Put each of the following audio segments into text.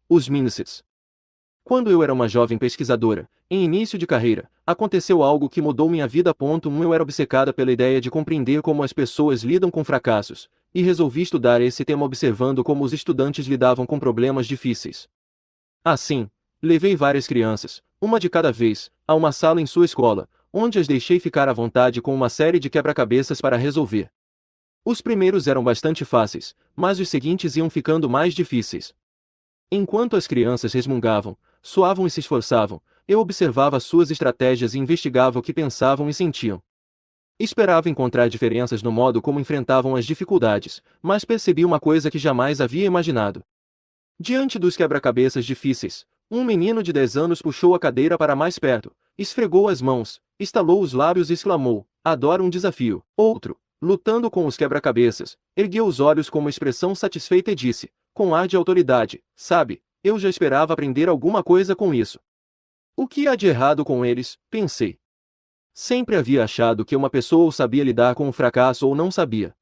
Os mindsets. Quando eu era uma jovem pesquisadora, em início de carreira, aconteceu algo que mudou minha vida. Eu era obcecada pela ideia de compreender como as pessoas lidam com fracassos, e resolvi estudar esse tema observando como os estudantes lidavam com problemas difíceis. Assim, levei várias crianças, uma de cada vez, a uma sala em sua escola, onde as deixei ficar à vontade com uma série de quebra-cabeças para resolver. Os primeiros eram bastante fáceis, mas os seguintes iam ficando mais difíceis. Enquanto as crianças resmungavam, suavam e se esforçavam, eu observava suas estratégias e investigava o que pensavam e sentiam. Esperava encontrar diferenças no modo como enfrentavam as dificuldades, mas percebi uma coisa que jamais havia imaginado. Diante dos quebra-cabeças difíceis, um menino de 10 anos puxou a cadeira para mais perto, esfregou as mãos, estalou os lábios e exclamou: "Adoro um desafio." Outro, lutando com os quebra-cabeças, ergueu os olhos com uma expressão satisfeita e disse, com ar de autoridade: "Sabe, eu já esperava aprender alguma coisa com isso." O que há de errado com eles? Pensei. Sempre havia achado que uma pessoa ou sabia lidar com o fracasso ou não sabia.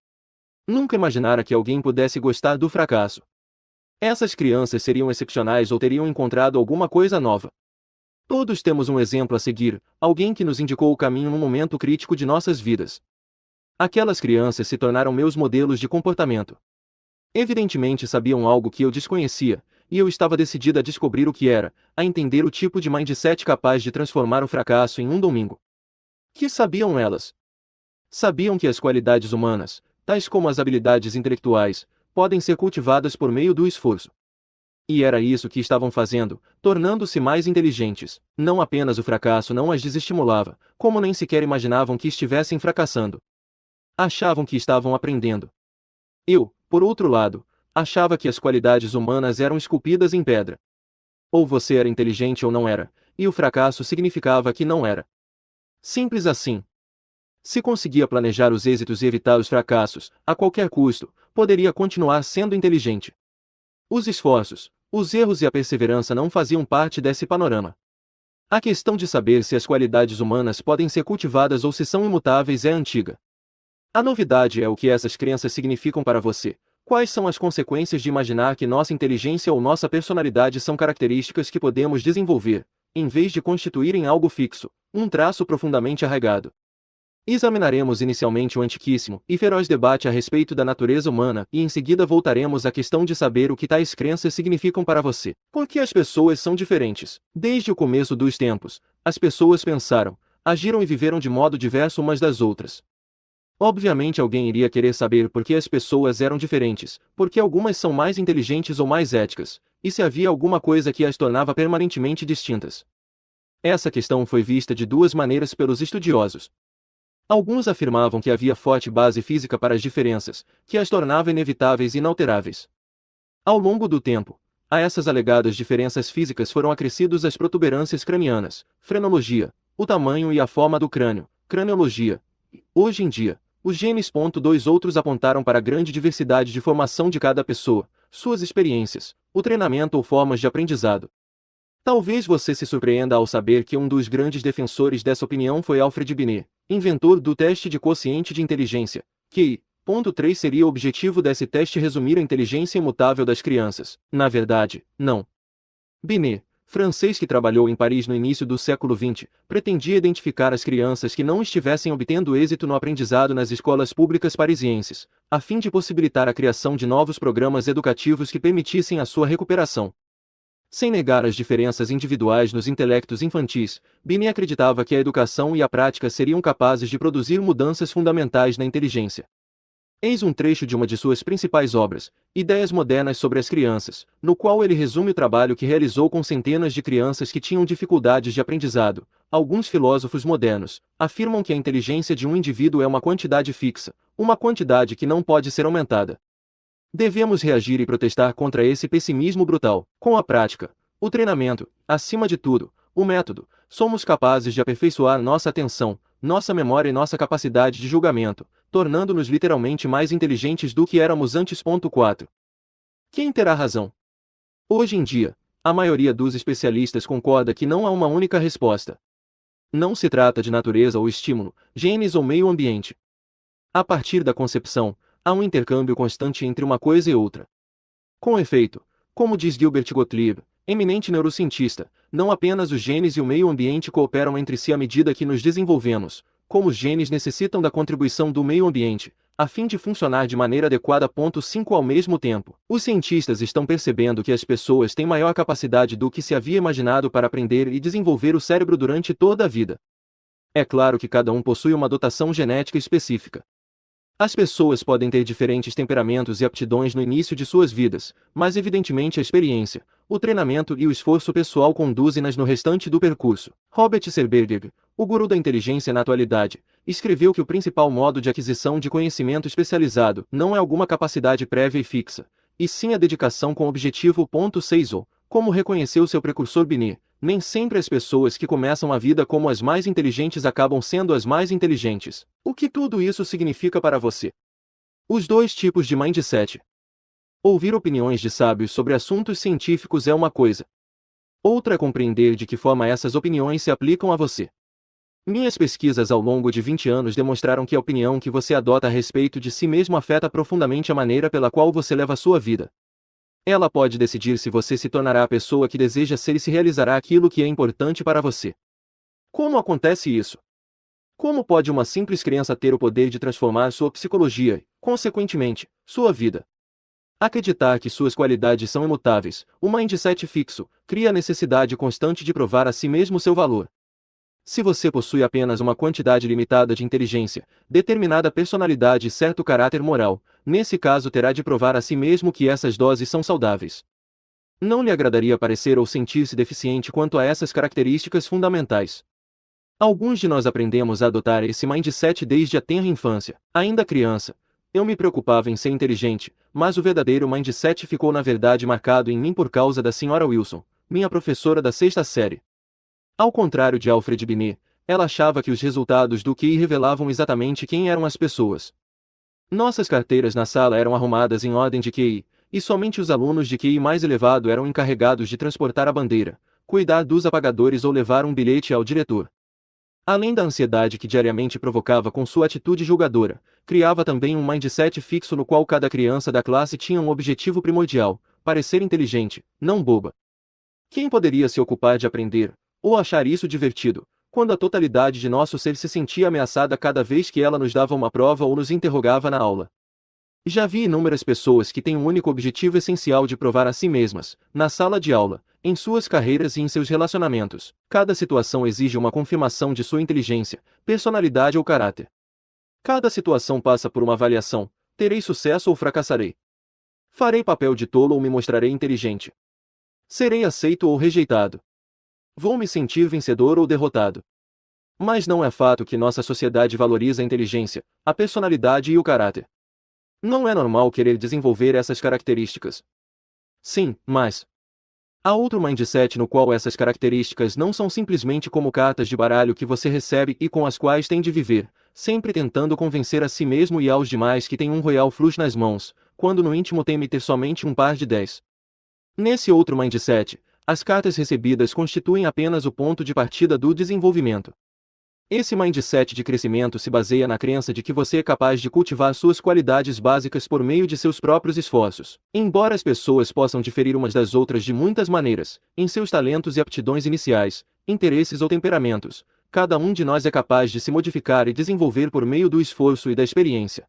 Nunca imaginara que alguém pudesse gostar do fracasso. Essas crianças seriam excepcionais ou teriam encontrado alguma coisa nova. Todos temos um exemplo a seguir, alguém que nos indicou o caminho num momento crítico de nossas vidas. Aquelas crianças se tornaram meus modelos de comportamento. Evidentemente sabiam algo que eu desconhecia, e eu estava decidida a descobrir o que era, a entender o tipo de mindset capaz de transformar o fracasso em um domingo. Que sabiam elas? Sabiam que as qualidades humanas, tais como as habilidades intelectuais, podem ser cultivadas por meio do esforço. E era isso que estavam fazendo, tornando-se mais inteligentes. Não apenas o fracasso não as desestimulava, como nem sequer imaginavam que estivessem fracassando. Achavam que estavam aprendendo. Eu, por outro lado, achava que as qualidades humanas eram esculpidas em pedra. Ou você era inteligente ou não era, e o fracasso significava que não era. Simples assim. Se conseguia planejar os êxitos e evitar os fracassos, a qualquer custo, poderia continuar sendo inteligente. Os esforços, os erros e a perseverança não faziam parte desse panorama. A questão de saber se as qualidades humanas podem ser cultivadas ou se são imutáveis é antiga. A novidade é o que essas crenças significam para você. Quais são as consequências de imaginar que nossa inteligência ou nossa personalidade são características que podemos desenvolver, em vez de constituírem algo fixo, um traço profundamente arraigado? Examinaremos inicialmente o antiquíssimo e feroz debate a respeito da natureza humana e em seguida voltaremos à questão de saber o que tais crenças significam para você. Por que as pessoas são diferentes? Desde o começo dos tempos, as pessoas pensaram, agiram e viveram de modo diverso umas das outras. Obviamente alguém iria querer saber por que as pessoas eram diferentes, porque algumas são mais inteligentes ou mais éticas, e se havia alguma coisa que as tornava permanentemente distintas. Essa questão foi vista de duas maneiras pelos estudiosos. Alguns afirmavam que havia forte base física para as diferenças, que as tornava inevitáveis e inalteráveis. Ao longo do tempo, a essas alegadas diferenças físicas foram acrescidos as protuberâncias cranianas, frenologia, o tamanho e a forma do crânio, craniologia. Hoje em dia, os genes. Dois outros apontaram para a grande diversidade de formação de cada pessoa, suas experiências, o treinamento ou formas de aprendizado. Talvez você se surpreenda ao saber que um dos grandes defensores dessa opinião foi Alfred Binet, inventor do teste de quociente de inteligência, QI. 3 seria o objetivo desse teste resumir a inteligência imutável das crianças. Na verdade, não. Binet, francês que trabalhou em Paris no início do século XX, pretendia identificar as crianças que não estivessem obtendo êxito no aprendizado nas escolas públicas parisienses, a fim de possibilitar a criação de novos programas educativos que permitissem a sua recuperação. Sem negar as diferenças individuais nos intelectos infantis, Binet acreditava que a educação e a prática seriam capazes de produzir mudanças fundamentais na inteligência. Eis um trecho de uma de suas principais obras, Ideias Modernas sobre as Crianças, no qual ele resume o trabalho que realizou com centenas de crianças que tinham dificuldades de aprendizado. Alguns filósofos modernos afirmam que a inteligência de um indivíduo é uma quantidade fixa, uma quantidade que não pode ser aumentada. Devemos reagir e protestar contra esse pessimismo brutal. Com a prática, o treinamento, acima de tudo, o método, somos capazes de aperfeiçoar nossa atenção, nossa memória e nossa capacidade de julgamento, tornando-nos literalmente mais inteligentes do que éramos antes. 4. Quem terá razão? Hoje em dia, a maioria dos especialistas concorda que não há uma única resposta. Não se trata de natureza ou estímulo, genes ou meio ambiente. A partir da concepção, há um intercâmbio constante entre uma coisa e outra. Com efeito, Como diz Gilbert Gottlieb, eminente neurocientista, não apenas os genes e o meio ambiente cooperam entre si à medida que nos desenvolvemos, como os genes necessitam da contribuição do meio ambiente, a fim de funcionar de maneira adequada. 5 Ao mesmo tempo, os cientistas estão percebendo que as pessoas têm maior capacidade do que se havia imaginado para aprender e desenvolver o cérebro durante toda a vida. É claro que cada um possui uma dotação genética específica. As pessoas podem ter diferentes temperamentos e aptidões no início de suas vidas, mas evidentemente a experiência, o treinamento e o esforço pessoal conduzem-nas no restante do percurso. Robert Serberg, o guru da inteligência na atualidade, escreveu que o principal modo de aquisição de conhecimento especializado não é alguma capacidade prévia e fixa, e sim a dedicação com objetivo. 6 Ou, como reconheceu seu precursor Binet, nem sempre as pessoas que começam a vida como as mais inteligentes acabam sendo as mais inteligentes. O que tudo isso significa para você? Os dois tipos de mindset. Ouvir opiniões de sábios sobre assuntos científicos é uma coisa. Outra é compreender de que forma essas opiniões se aplicam a você. Minhas pesquisas ao longo de 20 anos demonstraram que a opinião que você adota a respeito de si mesmo afeta profundamente a maneira pela qual você leva a sua vida. Ela pode decidir se você se tornará a pessoa que deseja ser e se realizará aquilo que é importante para você. Como acontece isso? Como pode uma simples crença ter o poder de transformar sua psicologia e, consequentemente, sua vida? Acreditar que suas qualidades são imutáveis, o mindset fixo, cria a necessidade constante de provar a si mesmo seu valor. Se você possui apenas uma quantidade limitada de inteligência, determinada personalidade e certo caráter moral, nesse caso terá de provar a si mesmo que essas doses são saudáveis. Não lhe agradaria parecer ou sentir-se deficiente quanto a essas características fundamentais. Alguns de nós aprendemos a adotar esse mindset desde a tenra infância. Ainda criança, eu me preocupava em ser inteligente, mas o verdadeiro mindset ficou na verdade marcado em mim por causa da Sra. Wilson, minha professora da sexta série. Ao contrário de Alfred Binet, ela achava que os resultados do QI revelavam exatamente quem eram as pessoas. Nossas carteiras na sala eram arrumadas em ordem de QI, e somente os alunos de QI mais elevado eram encarregados de transportar a bandeira, cuidar dos apagadores ou levar um bilhete ao diretor. Além da ansiedade que diariamente provocava com sua atitude julgadora, criava também um mindset fixo no qual cada criança da classe tinha um objetivo primordial: parecer inteligente, não boba. Quem poderia se ocupar de aprender, ou achar isso divertido, quando a totalidade de nosso ser se sentia ameaçada cada vez que ela nos dava uma prova ou nos interrogava na aula? Já vi inúmeras pessoas que têm um único objetivo essencial de provar a si mesmas, na sala de aula, em suas carreiras e em seus relacionamentos. Cada situação exige uma confirmação de sua inteligência, personalidade ou caráter. Cada situação passa por uma avaliação: terei sucesso ou fracassarei? Farei papel de tolo ou me mostrarei inteligente? Serei aceito ou rejeitado? Vou me sentir vencedor ou derrotado? Mas não é fato que nossa sociedade valoriza a inteligência, a personalidade e o caráter. Não é normal querer desenvolver essas características. Sim, mas há outro mindset no qual essas características não são simplesmente como cartas de baralho que você recebe e com as quais tem de viver, sempre tentando convencer a si mesmo e aos demais que tem um royal flush nas mãos, quando no íntimo teme ter somente um par de 10. Nesse outro mindset, as cartas recebidas constituem apenas o ponto de partida do desenvolvimento. Esse mindset de crescimento se baseia na crença de que você é capaz de cultivar suas qualidades básicas por meio de seus próprios esforços. Embora as pessoas possam diferir umas das outras de muitas maneiras, em seus talentos e aptidões iniciais, interesses ou temperamentos, cada um de nós é capaz de se modificar e desenvolver por meio do esforço e da experiência.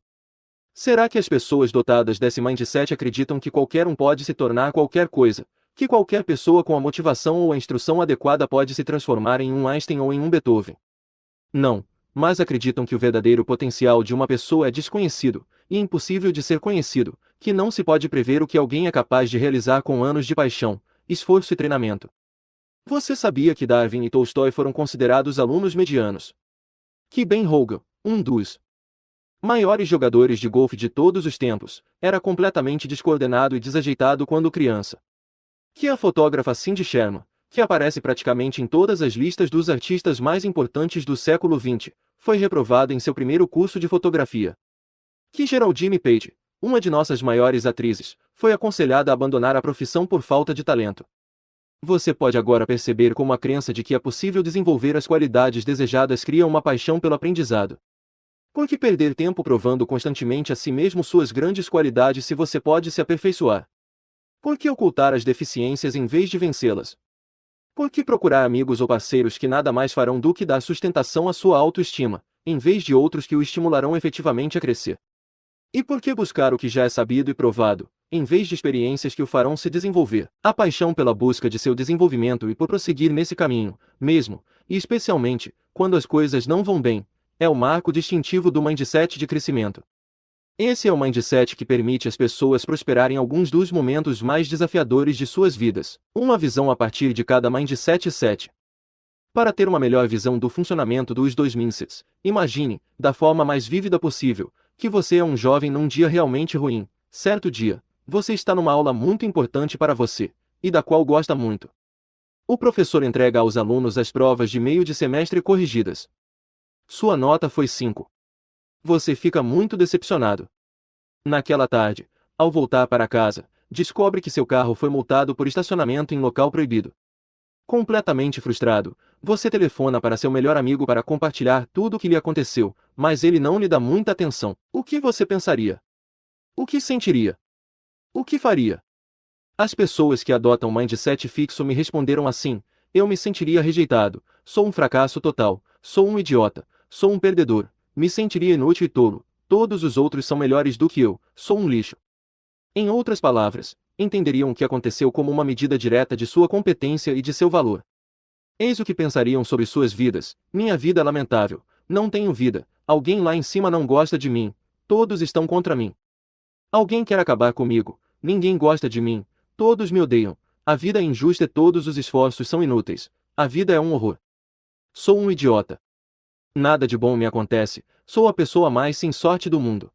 Será que as pessoas dotadas desse mindset acreditam que qualquer um pode se tornar qualquer coisa, que qualquer pessoa com a motivação ou a instrução adequada pode se transformar em um Einstein ou em um Beethoven? Não, mas acreditam que o verdadeiro potencial de uma pessoa é desconhecido, e impossível de ser conhecido, que não se pode prever o que alguém é capaz de realizar com anos de paixão, esforço e treinamento. Você sabia que Darwin e Tolstói foram considerados alunos medianos? Que Ben Hogan, um dos maiores jogadores de golfe de todos os tempos, era completamente descoordenado e desajeitado quando criança. Que a fotógrafa Cindy Sherman, que aparece praticamente em todas as listas dos artistas mais importantes do século XX, foi reprovada em seu primeiro curso de fotografia. Que Geraldine Page, uma de nossas maiores atrizes, foi aconselhada a abandonar a profissão por falta de talento. Você pode agora perceber como a crença de que é possível desenvolver as qualidades desejadas cria uma paixão pelo aprendizado. Por que perder tempo provando constantemente a si mesmo suas grandes qualidades se você pode se aperfeiçoar? Por que ocultar as deficiências em vez de vencê-las? Por que procurar amigos ou parceiros que nada mais farão do que dar sustentação à sua autoestima, em vez de outros que o estimularão efetivamente a crescer? E por que buscar o que já é sabido e provado, em vez de experiências que o farão se desenvolver? A paixão pela busca de seu desenvolvimento e por prosseguir nesse caminho, mesmo, e especialmente, quando as coisas não vão bem, é o marco distintivo do mindset de crescimento. Esse é o mindset que permite às pessoas prosperarem em alguns dos momentos mais desafiadores de suas vidas. Uma visão a partir de cada mindset 7. Para ter uma melhor visão do funcionamento dos dois mindsets, imagine, da forma mais vívida possível, que você é um jovem num dia realmente ruim. Certo dia, você está numa aula muito importante para você, e da qual gosta muito. O professor entrega aos alunos as provas de meio de semestre corrigidas. Sua nota foi 5. Você fica muito decepcionado. Naquela tarde, ao voltar para casa, descobre que seu carro foi multado por estacionamento em local proibido. Completamente frustrado, você telefona para seu melhor amigo para compartilhar tudo o que lhe aconteceu, mas ele não lhe dá muita atenção. O que você pensaria? O que sentiria? O que faria? As pessoas que adotam um mindset fixo me responderam assim: eu me sentiria rejeitado, sou um fracasso total, sou um idiota, sou um perdedor, me sentiria inútil e tolo, todos os outros são melhores do que eu, sou um lixo. Em outras palavras, entenderiam o que aconteceu como uma medida direta de sua competência e de seu valor. Eis o que pensariam sobre suas vidas: minha vida é lamentável, não tenho vida, alguém lá em cima não gosta de mim, todos estão contra mim. Alguém quer acabar comigo, ninguém gosta de mim, todos me odeiam, a vida é injusta e todos os esforços são inúteis, a vida é um horror. Sou um idiota. Nada de bom me acontece, sou a pessoa mais sem sorte do mundo.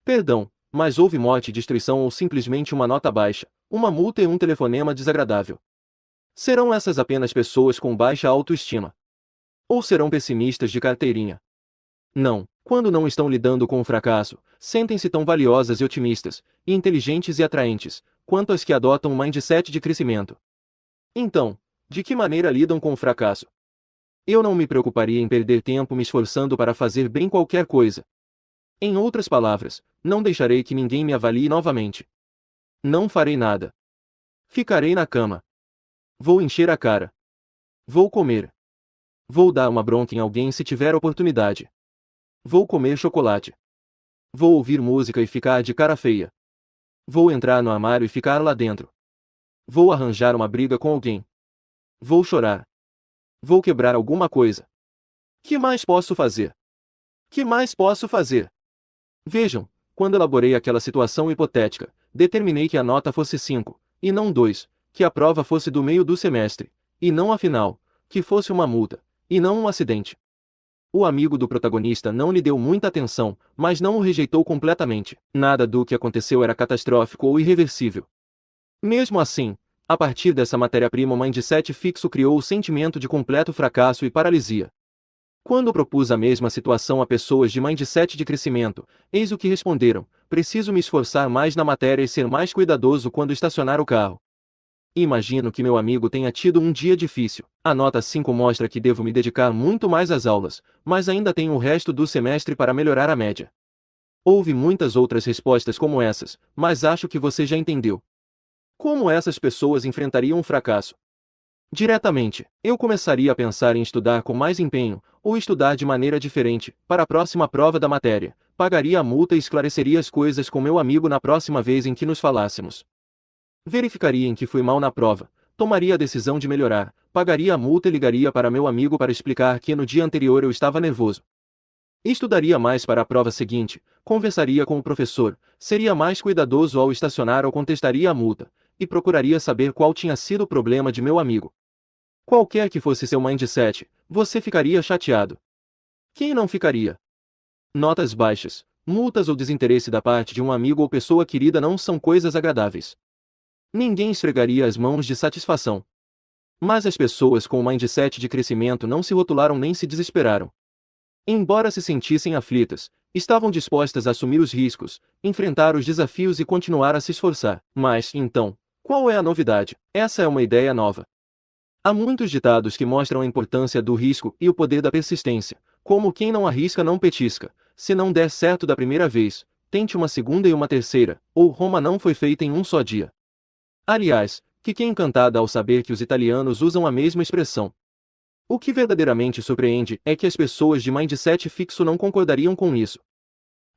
Perdão, mas houve morte e destruição ou simplesmente uma nota baixa, uma multa e um telefonema desagradável. Serão essas apenas pessoas com baixa autoestima? Ou serão pessimistas de carteirinha? Não, quando não estão lidando com o fracasso, sentem-se tão valiosas e otimistas, e inteligentes e atraentes, quanto as que adotam um mindset de crescimento. Então, de que maneira lidam com o fracasso? Eu não me preocuparia em perder tempo me esforçando para fazer bem qualquer coisa. Em outras palavras, não deixarei que ninguém me avalie novamente. Não farei nada. Ficarei na cama. Vou encher a cara. Vou comer. Vou dar uma bronca em alguém se tiver oportunidade. Vou comer chocolate. Vou ouvir música e ficar de cara feia. Vou entrar no armário e ficar lá dentro. Vou arranjar uma briga com alguém. Vou chorar. Vou quebrar alguma coisa. Que mais posso fazer? Que mais posso fazer? Vejam, quando elaborei aquela situação hipotética, determinei que a nota fosse 5, e não 2, que a prova fosse do meio do semestre, e não a final, que fosse uma multa, e não um acidente. O amigo do protagonista não lhe deu muita atenção, mas não o rejeitou completamente. Nada do que aconteceu era catastrófico ou irreversível. Mesmo assim, a partir dessa matéria-prima o mindset fixo criou o sentimento de completo fracasso e paralisia. Quando propus a mesma situação a pessoas de mindset de crescimento, eis o que responderam: preciso me esforçar mais na matéria e ser mais cuidadoso quando estacionar o carro. Imagino que meu amigo tenha tido um dia difícil. A nota 5 mostra que devo me dedicar muito mais às aulas, mas ainda tenho o resto do semestre para melhorar a média. Houve muitas outras respostas como essas, mas acho que você já entendeu. Como essas pessoas enfrentariam o fracasso? Diretamente, eu começaria a pensar em estudar com mais empenho, ou estudar de maneira diferente, para a próxima prova da matéria, pagaria a multa e esclareceria as coisas com meu amigo na próxima vez em que nos falássemos. Verificaria em que fui mal na prova, tomaria a decisão de melhorar, pagaria a multa e ligaria para meu amigo para explicar que no dia anterior eu estava nervoso. Estudaria mais para a prova seguinte, conversaria com o professor, seria mais cuidadoso ao estacionar ou contestaria a multa, e procuraria saber qual tinha sido o problema de meu amigo. Qualquer que fosse seu mindset, você ficaria chateado. Quem não ficaria? Notas baixas, multas ou desinteresse da parte de um amigo ou pessoa querida não são coisas agradáveis. Ninguém esfregaria as mãos de satisfação. Mas as pessoas com o mindset de crescimento não se rotularam nem se desesperaram. Embora se sentissem aflitas, estavam dispostas a assumir os riscos, enfrentar os desafios e continuar a se esforçar. Mas, então, qual é a novidade? Essa é uma ideia nova. Há muitos ditados que mostram a importância do risco e o poder da persistência, como quem não arrisca não petisca, se não der certo da primeira vez, tente uma segunda e uma terceira, ou Roma não foi feita em um só dia. Aliás, fiquei encantada ao saber que os italianos usam a mesma expressão. O que verdadeiramente surpreende é que as pessoas de mindset fixo não concordariam com isso.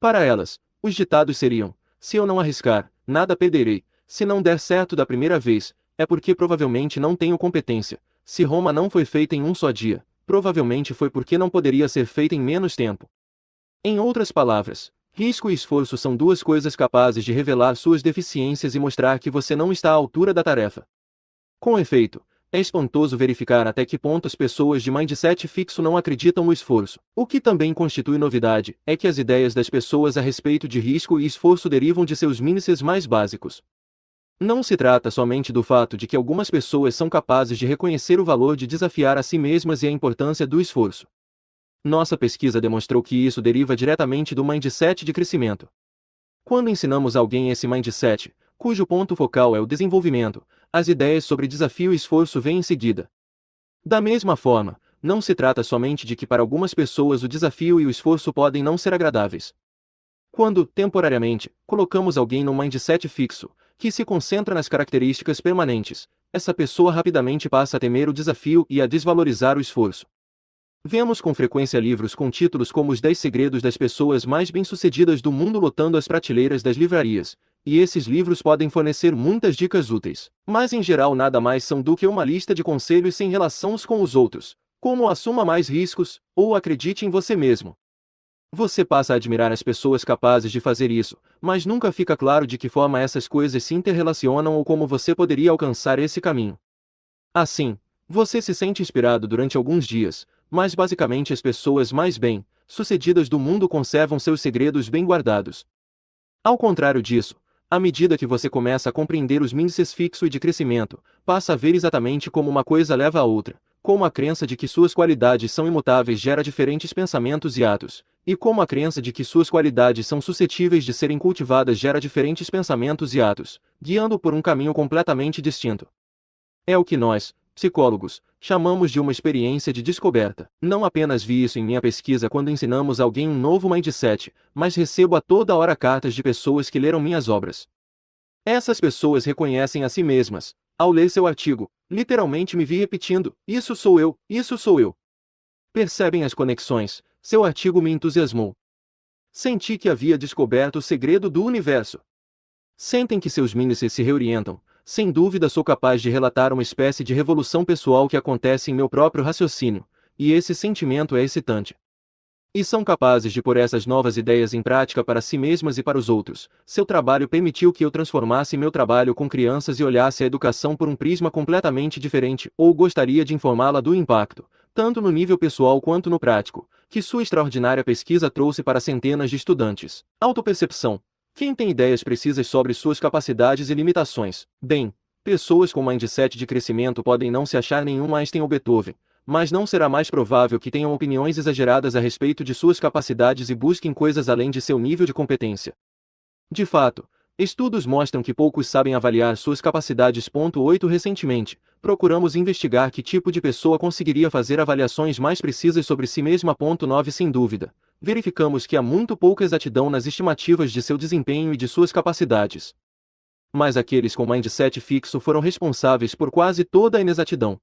Para elas, os ditados seriam: se eu não arriscar, nada perderei; se não der certo da primeira vez, é porque provavelmente não tenho competência; se Roma não foi feita em um só dia, provavelmente foi porque não poderia ser feita em menos tempo. Em outras palavras, risco e esforço são duas coisas capazes de revelar suas deficiências e mostrar que você não está à altura da tarefa. Com efeito, é espantoso verificar até que ponto as pessoas de mindset fixo não acreditam no esforço. O que também constitui novidade é que as ideias das pessoas a respeito de risco e esforço derivam de seus índices mais básicos. Não se trata somente do fato de que algumas pessoas são capazes de reconhecer o valor de desafiar a si mesmas e a importância do esforço. Nossa pesquisa demonstrou que isso deriva diretamente do mindset de crescimento. Quando ensinamos alguém esse mindset, cujo ponto focal é o desenvolvimento, as ideias sobre desafio e esforço vêm em seguida. Da mesma forma, não se trata somente de que para algumas pessoas o desafio e o esforço podem não ser agradáveis. Quando, temporariamente, colocamos alguém num mindset fixo, que se concentra nas características permanentes, essa pessoa rapidamente passa a temer o desafio e a desvalorizar o esforço. Vemos com frequência livros com títulos como Os 10 Segredos das Pessoas Mais Bem-Sucedidas do Mundo lotando as prateleiras das livrarias, e esses livros podem fornecer muitas dicas úteis, mas em geral nada mais são do que uma lista de conselhos sem relação uns com os outros, como assuma mais riscos, ou acredite em você mesmo. Você passa a admirar as pessoas capazes de fazer isso, mas nunca fica claro de que forma essas coisas se interrelacionam ou como você poderia alcançar esse caminho. Assim, você se sente inspirado durante alguns dias, mas basicamente as pessoas mais bem-sucedidas do mundo conservam seus segredos bem guardados. Ao contrário disso, à medida que você começa a compreender os índices fixo e de crescimento, passa a ver exatamente como uma coisa leva a outra, como a crença de que suas qualidades são imutáveis gera diferentes pensamentos e atos, e como a crença de que suas qualidades são suscetíveis de serem cultivadas gera diferentes pensamentos e atos, guiando por um caminho completamente distinto. É o que nós, psicólogos, chamamos de uma experiência de descoberta. Não apenas vi isso em minha pesquisa quando ensinamos alguém um novo mindset, mas recebo a toda hora cartas de pessoas que leram minhas obras. Essas pessoas reconhecem a si mesmas. Ao ler seu artigo, literalmente me vi repetindo: isso sou eu, isso sou eu. Percebem as conexões? Seu artigo me entusiasmou. Senti que havia descoberto o segredo do universo. Sentem que seus índices se reorientam. Sem dúvida sou capaz de relatar uma espécie de revolução pessoal que acontece em meu próprio raciocínio, e esse sentimento é excitante. E são capazes de pôr essas novas ideias em prática para si mesmas e para os outros. Seu trabalho permitiu que eu transformasse meu trabalho com crianças e olhasse a educação por um prisma completamente diferente, ou gostaria de informá-la do impacto, tanto no nível pessoal quanto no prático, que sua extraordinária pesquisa trouxe para centenas de estudantes. Autopercepção. Quem tem ideias precisas sobre suas capacidades e limitações? Bem, pessoas com mindset de crescimento podem não se achar nenhum Einstein ou Beethoven, mas não será mais provável que tenham opiniões exageradas a respeito de suas capacidades e busquem coisas além de seu nível de competência. De fato, estudos mostram que poucos sabem avaliar suas capacidades. 8 Recentemente, procuramos investigar que tipo de pessoa conseguiria fazer avaliações mais precisas sobre si mesma. 9 Sem dúvida, verificamos que há muito pouca exatidão nas estimativas de seu desempenho e de suas capacidades. Mas aqueles com mindset fixo foram responsáveis por quase toda a inexatidão.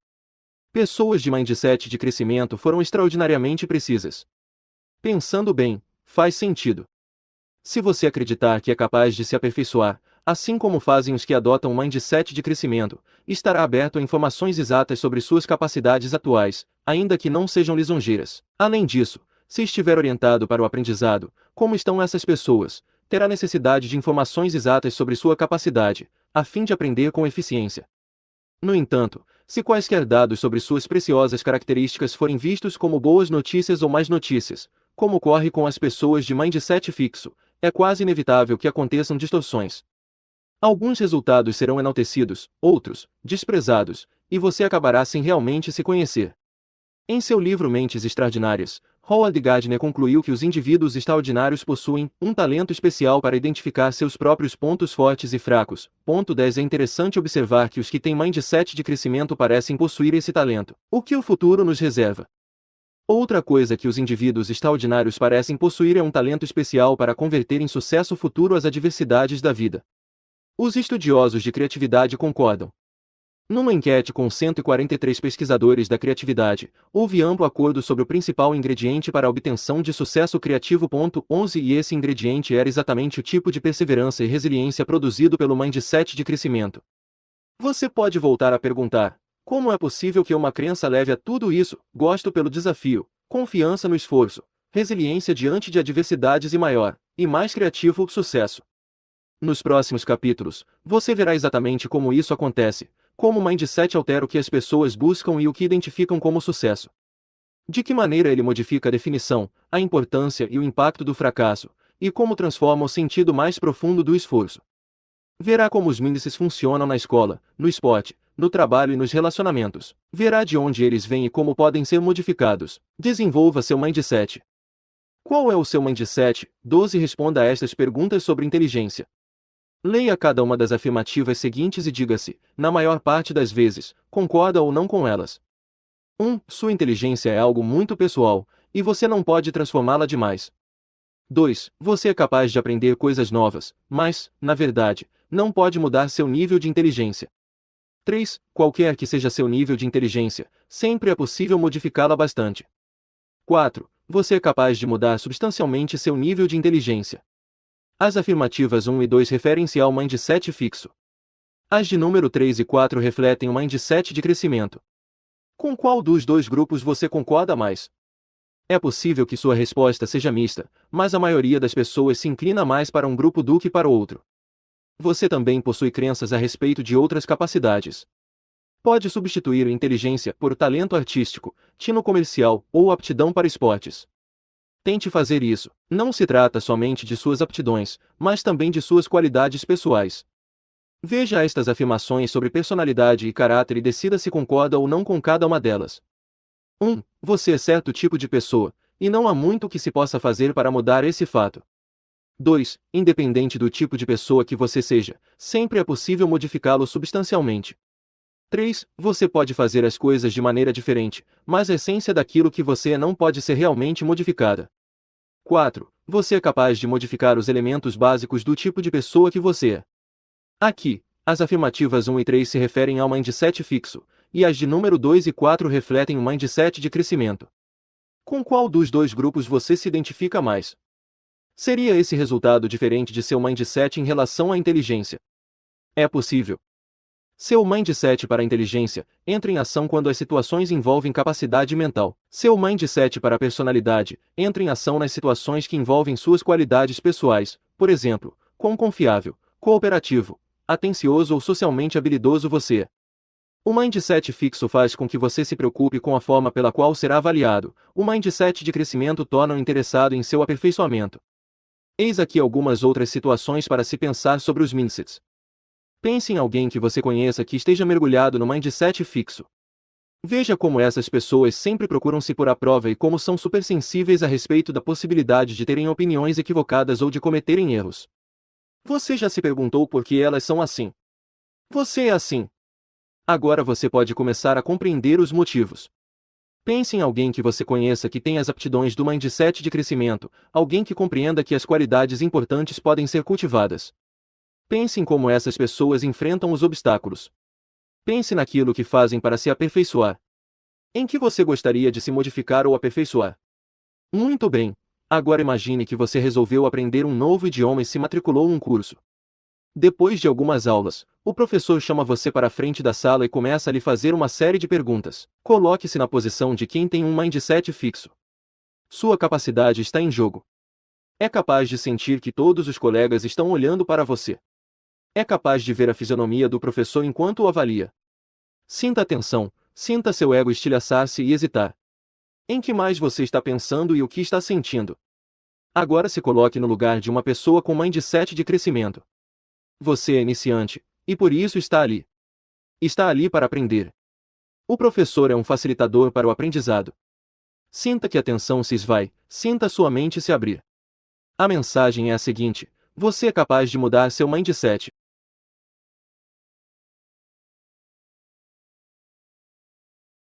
Pessoas de mindset de crescimento foram extraordinariamente precisas. Pensando bem, faz sentido. Se você acreditar que é capaz de se aperfeiçoar, assim como fazem os que adotam um mindset de crescimento, estará aberto a informações exatas sobre suas capacidades atuais, ainda que não sejam lisonjeiras. Além disso, se estiver orientado para o aprendizado, como estão essas pessoas, terá necessidade de informações exatas sobre sua capacidade, a fim de aprender com eficiência. No entanto, se quaisquer dados sobre suas preciosas características forem vistos como boas notícias ou más notícias, como ocorre com as pessoas de mindset fixo, é quase inevitável que aconteçam distorções. Alguns resultados serão enaltecidos, outros, desprezados, e você acabará sem realmente se conhecer. Em seu livro Mentes Extraordinárias, Howard Gardner concluiu que os indivíduos extraordinários possuem um talento especial para identificar seus próprios pontos fortes e fracos. 10 É interessante observar que os que têm mindset de crescimento parecem possuir esse talento. O que o futuro nos reserva? Outra coisa que os indivíduos extraordinários parecem possuir é um talento especial para converter em sucesso futuro as adversidades da vida. Os estudiosos de criatividade concordam. Numa enquete com 143 pesquisadores da criatividade, houve amplo acordo sobre o principal ingrediente para a obtenção de sucesso criativo. 11 E esse ingrediente era exatamente o tipo de perseverança e resiliência produzido pelo mindset de crescimento. Você pode voltar a perguntar: como é possível que uma crença leve a tudo isso? Gosto pelo desafio, confiança no esforço, resiliência diante de adversidades e maior, e mais criativo sucesso. Nos próximos capítulos, você verá exatamente como isso acontece, como o mindset altera o que as pessoas buscam e o que identificam como sucesso. De que maneira ele modifica a definição, a importância e o impacto do fracasso, e como transforma o sentido mais profundo do esforço. Verá como os índices funcionam na escola, no esporte, no trabalho e nos relacionamentos. Verá de onde eles vêm e como podem ser modificados. Desenvolva seu mindset. Qual é o seu mindset? 12 Responda a estas perguntas sobre inteligência. Leia cada uma das afirmativas seguintes e diga-se, na maior parte das vezes, concorda ou não com elas. 1. Sua inteligência é algo muito pessoal, e você não pode transformá-la demais. 2. Você é capaz de aprender coisas novas, mas, na verdade, não pode mudar seu nível de inteligência. 3. Qualquer que seja seu nível de inteligência, sempre é possível modificá-la bastante. 4. Você é capaz de mudar substancialmente seu nível de inteligência. As afirmativas 1 e 2 referem-se ao mindset fixo. As de número 3 e 4 refletem o mindset de crescimento. Com qual dos dois grupos você concorda mais? É possível que sua resposta seja mista, mas a maioria das pessoas se inclina mais para um grupo do que para o outro. Você também possui crenças a respeito de outras capacidades. Pode substituir inteligência por talento artístico, tino comercial ou aptidão para esportes. Tente fazer isso. Não se trata somente de suas aptidões, mas também de suas qualidades pessoais. Veja estas afirmações sobre personalidade e caráter e decida se concorda ou não com cada uma delas. 1. Você é certo tipo de pessoa, e não há muito que se possa fazer para mudar esse fato. 2. Independente do tipo de pessoa que você seja, sempre é possível modificá-lo substancialmente. 3. Você pode fazer as coisas de maneira diferente, mas a essência daquilo que você é não pode ser realmente modificada. 4. Você é capaz de modificar os elementos básicos do tipo de pessoa que você é. Aqui, as afirmativas 1 e 3 se referem ao mindset fixo, e as de número 2 e 4 refletem o mindset de crescimento. Com qual dos dois grupos você se identifica mais? Seria esse resultado diferente de seu mindset em relação à inteligência? É possível. Seu mindset para a inteligência entra em ação quando as situações envolvem capacidade mental. Seu mindset para a personalidade entra em ação nas situações que envolvem suas qualidades pessoais, por exemplo, quão confiável, cooperativo, atencioso ou socialmente habilidoso você é. O mindset fixo faz com que você se preocupe com a forma pela qual será avaliado. O mindset de crescimento torna-o interessado em seu aperfeiçoamento. Eis aqui algumas outras situações para se pensar sobre os mindsets. Pense em alguém que você conheça que esteja mergulhado no mindset fixo. Veja como essas pessoas sempre procuram se pôr à prova e como são supersensíveis a respeito da possibilidade de terem opiniões equivocadas ou de cometerem erros. Você já se perguntou por que elas são assim? Você é assim. Agora você pode começar a compreender os motivos. Pense em alguém que você conheça que tem as aptidões do mindset de crescimento, alguém que compreenda que as qualidades importantes podem ser cultivadas. Pense em como essas pessoas enfrentam os obstáculos. Pense naquilo que fazem para se aperfeiçoar. Em que você gostaria de se modificar ou aperfeiçoar? Muito bem. Agora imagine que você resolveu aprender um novo idioma e se matriculou num curso. Depois de algumas aulas, o professor chama você para a frente da sala e começa a lhe fazer uma série de perguntas. Coloque-se na posição de quem tem um mindset fixo. Sua capacidade está em jogo. É capaz de sentir que todos os colegas estão olhando para você. É capaz de ver a fisionomia do professor enquanto o avalia. Sinta a tensão, sinta seu ego estilhaçar-se e hesitar. Em que mais você está pensando e o que está sentindo? Agora se coloque no lugar de uma pessoa com mindset de crescimento. Você é iniciante, e por isso está ali. Está ali para aprender. O professor é um facilitador para o aprendizado. Sinta que a tensão se esvai, sinta sua mente se abrir. A mensagem é a seguinte: você é capaz de mudar seu mindset.